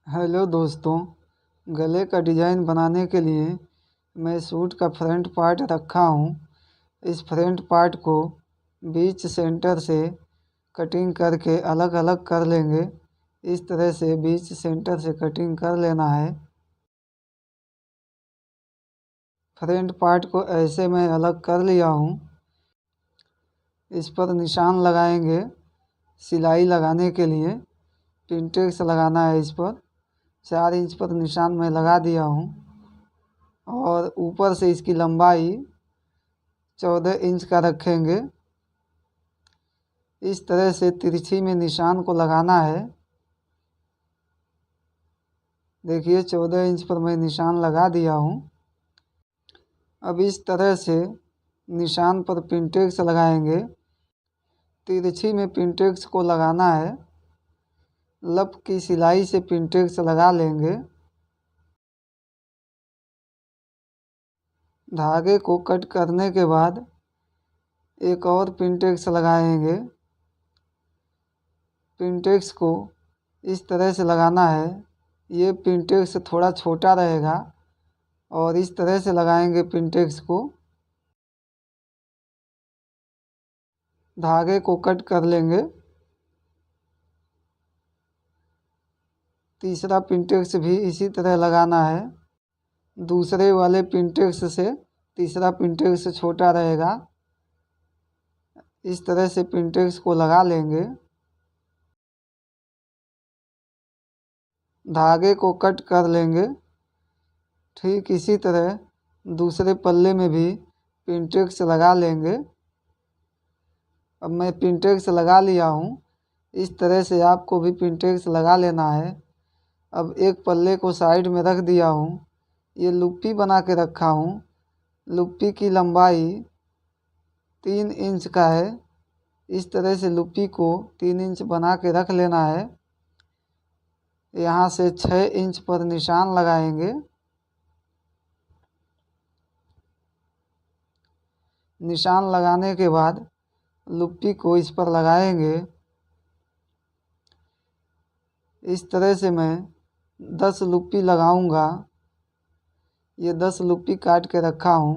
Hello दोस्तों, गले का डिज़ाइन बनाने के लिए मैं सूट का फ्रंट पार्ट रखा हूँ। इस फ्रंट पार्ट को बीच सेंटर से कटिंग करके अलग अलग कर लेंगे। इस तरह से बीच सेंटर से कटिंग कर लेना है। फ्रंट पार्ट को ऐसे मैं अलग कर लिया हूँ। इस पर निशान लगाएंगे सिलाई लगाने के लिए। पिंटेक्स लगाना है इस पर। 4 इंच पर निशान मैं लगा दिया हूँ और ऊपर से इसकी लंबाई 14 इंच का रखेंगे। इस तरह से तिरछी में निशान को लगाना है। देखिए 14 इंच पर मैं निशान लगा दिया हूँ। अब इस तरह से निशान पर पिंटेक्स लगाएंगे। तिरछी में पिंटेक्स को लगाना है। लप की सिलाई से पिंटेक्स लगा लेंगे। धागे को कट करने के बाद एक और पिंटेक्स लगाएंगे। पिंटेक्स को इस तरह से लगाना है। ये पिंटेक्स थोड़ा छोटा रहेगा और इस तरह से लगाएंगे पिंटेक्स को। धागे को कट कर लेंगे। तीसरा पिंटेक्स भी इसी तरह लगाना है। दूसरे वाले पिंटेक्स से तीसरा पिंटेक्स छोटा रहेगा। इस तरह से पिंटेक्स को लगा लेंगे। धागे को कट कर लेंगे। ठीक इसी तरह दूसरे पल्ले में भी पिंटेक्स लगा लेंगे। अब मैं पिंटेक्स लगा लिया हूँ। इस तरह से आपको भी पिंटेक्स लगा लेना है। अब एक पल्ले को साइड में रख दिया हूँ। ये लुप्पी बना के रखा हूँ। लुप्पी की लंबाई 3 इंच का है। इस तरह से लुप्पी को 3 इंच बना के रख लेना है। यहाँ से 6 इंच पर निशान लगाएंगे। निशान लगाने के बाद लुप्पी को इस पर लगाएंगे। इस तरह से मैं 10 लुप्पी लगाऊंगा। ये 10 लुप्पी काट के रखा हूँ।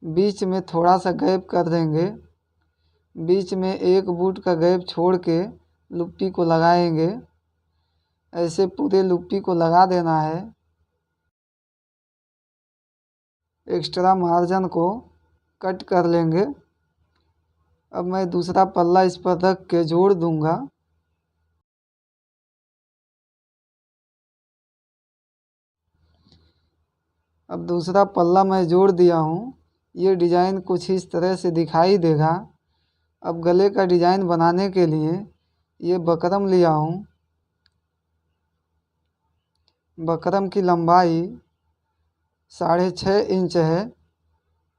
बीच में थोड़ा सा गैप कर देंगे। बीच में एक बूट का गैप छोड़ के लुप्पी को लगाएंगे। ऐसे पूरे लुप्पी को लगा देना है। एक्स्ट्रा मार्जिन को कट कर लेंगे। अब मैं दूसरा पल्ला इस पर रख के जोड़ दूंगा। अब दूसरा पल्ला मैं जोड़ दिया हूँ। ये डिज़ाइन कुछ इस तरह से दिखाई देगा। अब गले का डिज़ाइन बनाने के लिए ये बकरम लिया हूँ। बकरम की लंबाई 6.5 इंच है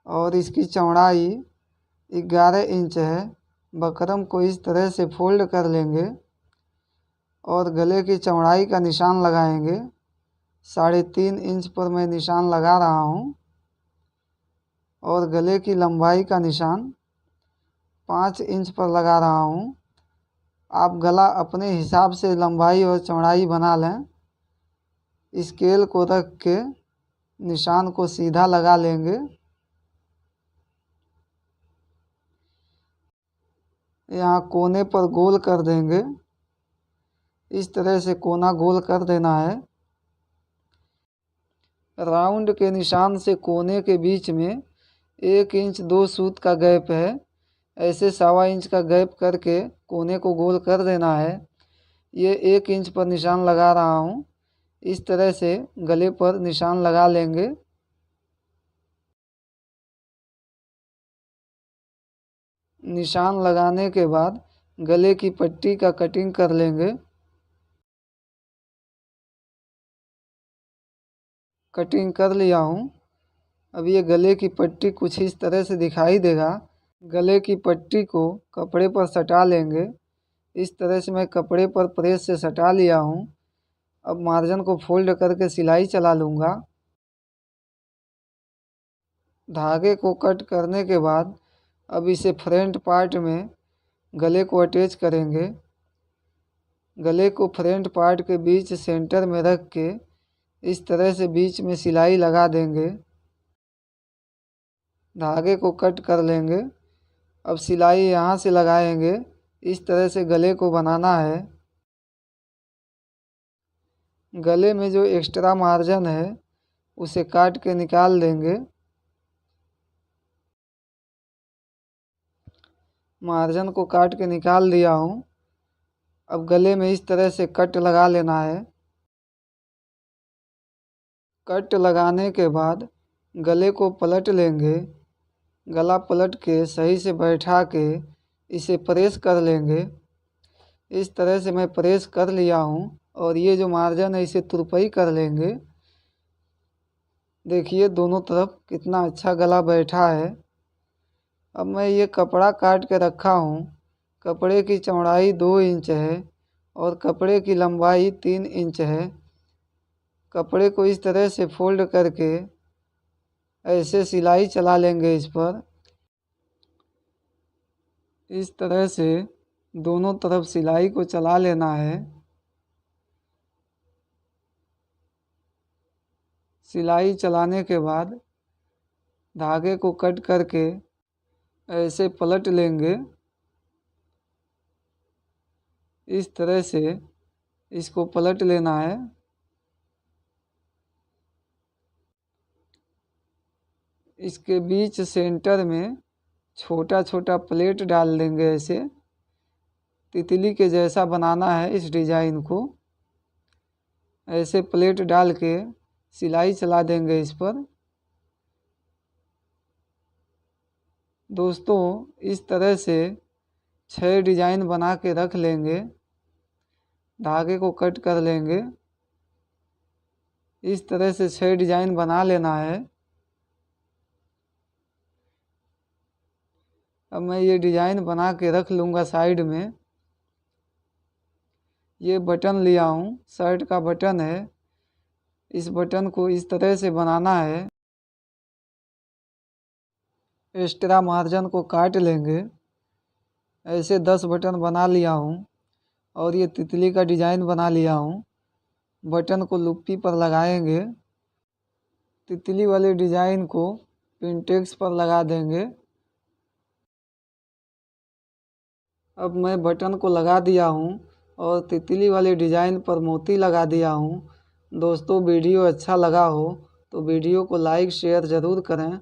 और इसकी चौड़ाई 11 इंच है। बकरम को इस तरह से फोल्ड कर लेंगे और गले की चौड़ाई का निशान लगाएंगे। 3.5 इंच पर मैं निशान लगा रहा हूँ और गले की लंबाई का निशान 5 इंच पर लगा रहा हूँ। आप गला अपने हिसाब से लंबाई और चौड़ाई बना लें। स्केल को रख के निशान को सीधा लगा लेंगे। यहाँ कोने पर गोल कर देंगे। इस तरह से कोना गोल कर देना है। राउंड के निशान से कोने के बीच में 1 इंच 2 सूत का गैप है। ऐसे 1.25 इंच का गैप करके कोने को गोल कर देना है। ये 1 इंच पर निशान लगा रहा हूँ। इस तरह से गले पर निशान लगा लेंगे। निशान लगाने के बाद गले की पट्टी का कटिंग कर लेंगे। कटिंग कर लिया हूँ। अब ये गले की पट्टी कुछ इस तरह से दिखाई देगा। गले की पट्टी को कपड़े पर सटा लेंगे। इस तरह से मैं कपड़े पर प्रेस से सटा लिया हूँ। अब मार्जिन को फोल्ड करके सिलाई चला लूँगा। धागे को कट करने के बाद अब इसे फ्रंट पार्ट में गले को अटैच करेंगे। गले को फ्रंट पार्ट के बीच सेंटर में रख के इस तरह से बीच में सिलाई लगा देंगे। धागे को कट कर लेंगे। अब सिलाई यहाँ से लगाएंगे। इस तरह से गले को बनाना है। गले में जो एक्स्ट्रा मार्जिन है उसे काट के निकाल देंगे। मार्जिन को काट के निकाल दिया हूँ। अब गले में इस तरह से कट लगा लेना है। कट लगाने के बाद गले को पलट लेंगे। गला पलट के सही से बैठा के इसे प्रेस कर लेंगे। इस तरह से मैं प्रेस कर लिया हूँ और ये जो मार्जिन है इसे तुरपाई कर लेंगे। देखिए दोनों तरफ कितना अच्छा गला बैठा है। अब मैं ये कपड़ा काट के रखा हूँ। कपड़े की चौड़ाई 2 इंच है और कपड़े की लंबाई 3 इंच है। कपड़े को इस तरह से फोल्ड करके ऐसे सिलाई चला लेंगे इस पर। इस तरह से दोनों तरफ सिलाई को चला लेना है। सिलाई चलाने के बाद धागे को कट करके ऐसे पलट लेंगे। इस तरह से इसको पलट लेना है। इसके बीच सेंटर में छोटा छोटा प्लेट डाल देंगे। ऐसे तितली के जैसा बनाना है इस डिज़ाइन को। ऐसे प्लेट डाल के सिलाई चला देंगे इस पर। दोस्तों इस तरह से 6 डिज़ाइन बना के रख लेंगे। धागे को कट कर लेंगे। इस तरह से 6 डिज़ाइन बना लेना है। अब मैं ये डिज़ाइन बना के रख लूँगा साइड में। ये बटन लिया हूँ, शर्ट का बटन है। इस बटन को इस तरह से बनाना है। एक्स्ट्रा मार्जिन को काट लेंगे। ऐसे 10 बटन बना लिया हूँ और ये तितली का डिज़ाइन बना लिया हूँ। बटन को लुप्पी पर लगाएंगे। तितली वाले डिज़ाइन को पिनटेक्स पर लगा देंगे। अब मैं बटन को लगा दिया हूँ और तितली वाले डिज़ाइन पर मोती लगा दिया हूँ। दोस्तों वीडियो अच्छा लगा हो तो वीडियो को लाइक शेयर ज़रूर करें।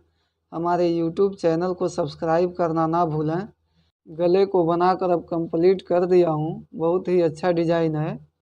हमारे यूट्यूब चैनल को सब्सक्राइब करना ना भूलें। गले को बनाकर अब कंप्लीट कर दिया हूँ। बहुत ही अच्छा डिज़ाइन है।